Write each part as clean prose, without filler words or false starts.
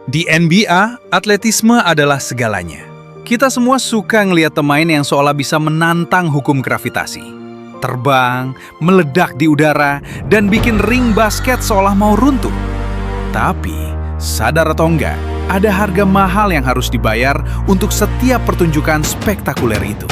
Di NBA, atletisme adalah segalanya. Kita semua suka ngelihat pemain yang seolah bisa menantang hukum gravitasi. Terbang, meledak di udara, dan bikin ring basket seolah mau runtuh. Tapi, sadar atau enggak, ada harga mahal yang harus dibayar untuk setiap pertunjukan spektakuler itu.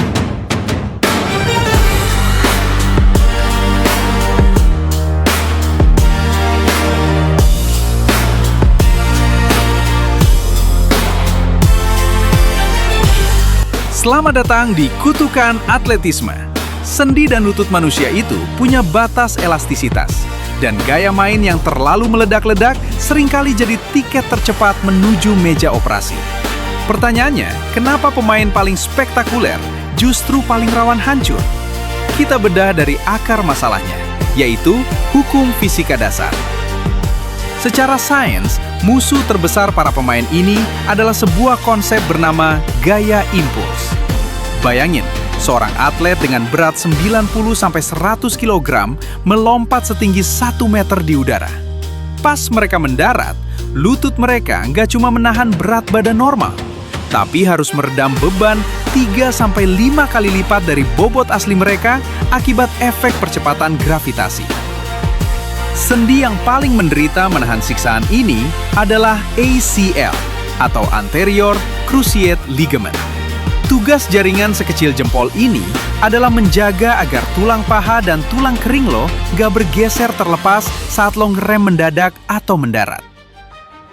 Selamat datang di Kutukan Atletisme. Sendi dan lutut manusia itu punya batas elastisitas. Dan gaya main yang terlalu meledak-ledak seringkali jadi tiket tercepat menuju meja operasi. Pertanyaannya, kenapa pemain paling spektakuler justru paling rawan hancur? Kita bedah dari akar masalahnya, yaitu hukum fisika dasar. Secara sains, musuh terbesar para pemain ini adalah sebuah konsep bernama gaya impuls. Bayangin, seorang atlet dengan berat 90-100 kg melompat setinggi 1 meter di udara. Pas mereka mendarat, lutut mereka nggak cuma menahan berat badan normal, tapi harus meredam beban 3-5 kali lipat dari bobot asli mereka akibat efek percepatan gravitasi. Sendi yang paling menderita menahan siksaan ini adalah ACL atau Anterior Cruciate Ligament. Tugas jaringan sekecil jempol ini adalah menjaga agar tulang paha dan tulang kering lo gak bergeser terlepas saat lo ngerem mendadak atau mendarat.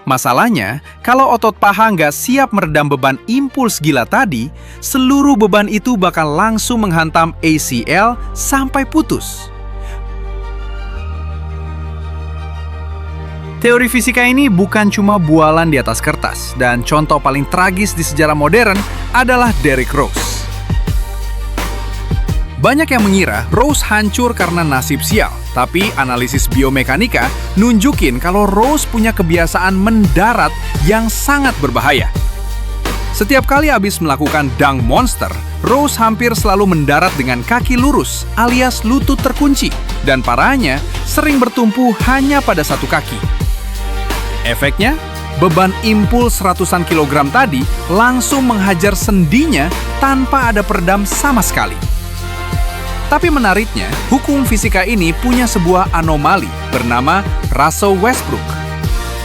Masalahnya, kalau otot paha nggak siap meredam beban impuls gila tadi, seluruh beban itu bakal langsung menghantam ACL sampai putus. Teori fisika ini bukan cuma bualan di atas kertas, dan contoh paling tragis di sejarah modern adalah Derrick Rose. Banyak yang mengira Rose hancur karena nasib sial, tapi analisis biomekanika nunjukin kalau Rose punya kebiasaan mendarat yang sangat berbahaya. Setiap kali habis melakukan dunk monster, Rose hampir selalu mendarat dengan kaki lurus alias lutut terkunci, dan parahnya sering bertumpu hanya pada satu kaki. Efeknya, beban impuls ratusan kilogram tadi langsung menghajar sendinya tanpa ada peredam sama sekali. Tapi menariknya, hukum fisika ini punya sebuah anomali bernama Russell Westbrook.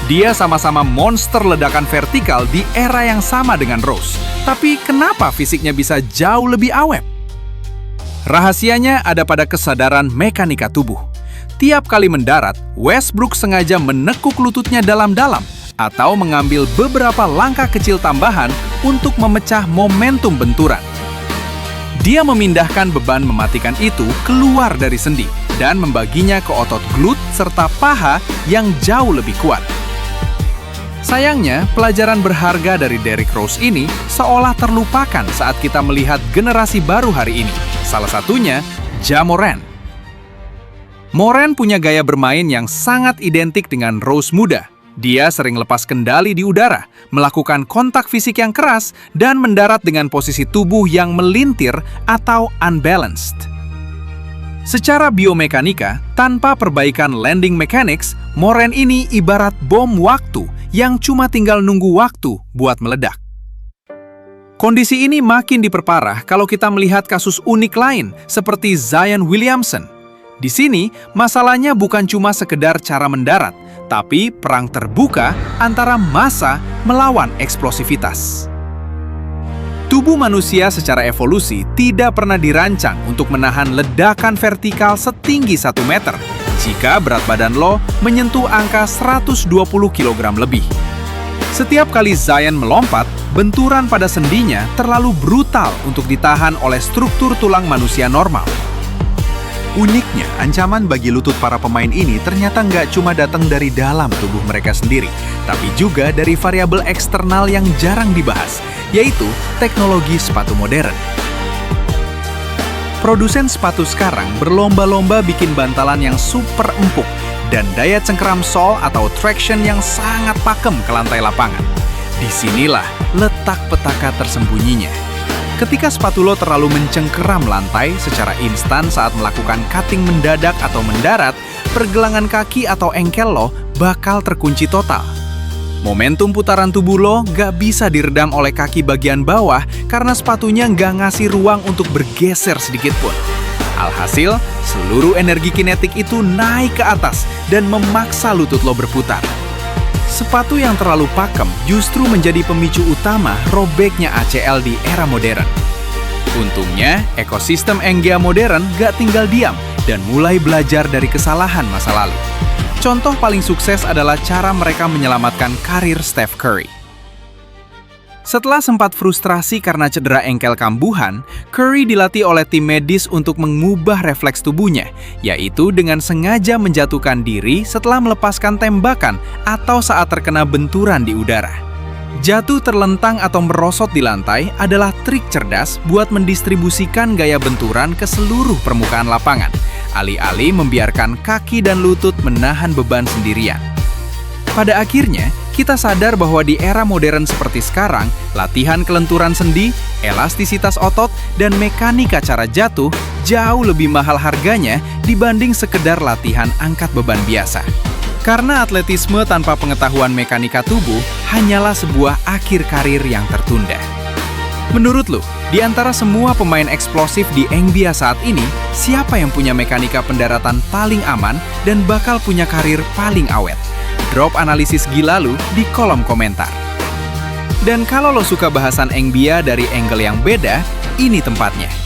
Dia sama-sama monster ledakan vertikal di era yang sama dengan Rose. Tapi kenapa fisiknya bisa jauh lebih awet? Rahasianya ada pada kesadaran mekanika tubuh. Tiap kali mendarat, Westbrook sengaja menekuk lututnya dalam-dalam atau mengambil beberapa langkah kecil tambahan untuk memecah momentum benturan. Dia memindahkan beban mematikan itu keluar dari sendi dan membaginya ke otot glut serta paha yang jauh lebih kuat. Sayangnya, pelajaran berharga dari Derrick Rose ini seolah terlupakan saat kita melihat generasi baru hari ini. Salah satunya, Ja Morant. Morant punya gaya bermain yang sangat identik dengan Rose muda. Dia sering lepas kendali di udara, melakukan kontak fisik yang keras, dan mendarat dengan posisi tubuh yang melintir atau unbalanced. Secara biomekanika, tanpa perbaikan landing mechanics, Morant ini ibarat bom waktu yang cuma tinggal nunggu waktu buat meledak. Kondisi ini makin diperparah kalau kita melihat kasus unik lain seperti Zion Williamson. Di sini, masalahnya bukan cuma sekedar cara mendarat, tapi perang terbuka antara massa melawan eksplosivitas. Tubuh manusia secara evolusi tidak pernah dirancang untuk menahan ledakan vertikal setinggi 1 meter jika berat badan lo menyentuh angka 120 kg lebih. Setiap kali Zion melompat, benturan pada sendinya terlalu brutal untuk ditahan oleh struktur tulang manusia normal. Uniknya, ancaman bagi lutut para pemain ini ternyata nggak cuma datang dari dalam tubuh mereka sendiri, tapi juga dari variabel eksternal yang jarang dibahas, yaitu teknologi sepatu modern. Produsen sepatu sekarang berlomba-lomba bikin bantalan yang super empuk dan daya cengkeram sol atau traction yang sangat pakem ke lantai lapangan. Disinilah letak petaka tersembunyinya. Ketika sepatu lo terlalu mencengkeram lantai secara instan saat melakukan cutting mendadak atau mendarat, pergelangan kaki atau engkel lo bakal terkunci total. Momentum putaran tubuh lo gak bisa diredam oleh kaki bagian bawah karena sepatunya gak ngasih ruang untuk bergeser sedikit pun. Alhasil, seluruh energi kinetik itu naik ke atas dan memaksa lutut lo berputar. Sepatu yang terlalu pakem justru menjadi pemicu utama robeknya ACL di era modern. Untungnya, ekosistem NBA modern gak tinggal diam dan mulai belajar dari kesalahan masa lalu. Contoh paling sukses adalah cara mereka menyelamatkan karir Steph Curry. Setelah sempat frustrasi karena cedera engkel kambuhan, Curry dilatih oleh tim medis untuk mengubah refleks tubuhnya, yaitu dengan sengaja menjatuhkan diri setelah melepaskan tembakan atau saat terkena benturan di udara. Jatuh terlentang atau merosot di lantai adalah trik cerdas buat mendistribusikan gaya benturan ke seluruh permukaan lapangan, alih-alih membiarkan kaki dan lutut menahan beban sendirian. Pada akhirnya, kita sadar bahwa di era modern seperti sekarang, latihan kelenturan sendi, elastisitas otot, dan mekanika cara jatuh jauh lebih mahal harganya dibanding sekedar latihan angkat beban biasa. Karena atletisme tanpa pengetahuan mekanika tubuh hanyalah sebuah akhir karir yang tertunda. Menurut lo, di antara semua pemain eksplosif di NBA saat ini, siapa yang punya mekanika pendaratan paling aman dan bakal punya karir paling awet? Drop analisis gila lu di kolom komentar. Dan kalau lo suka bahasan NBA dari angle yang beda, ini tempatnya.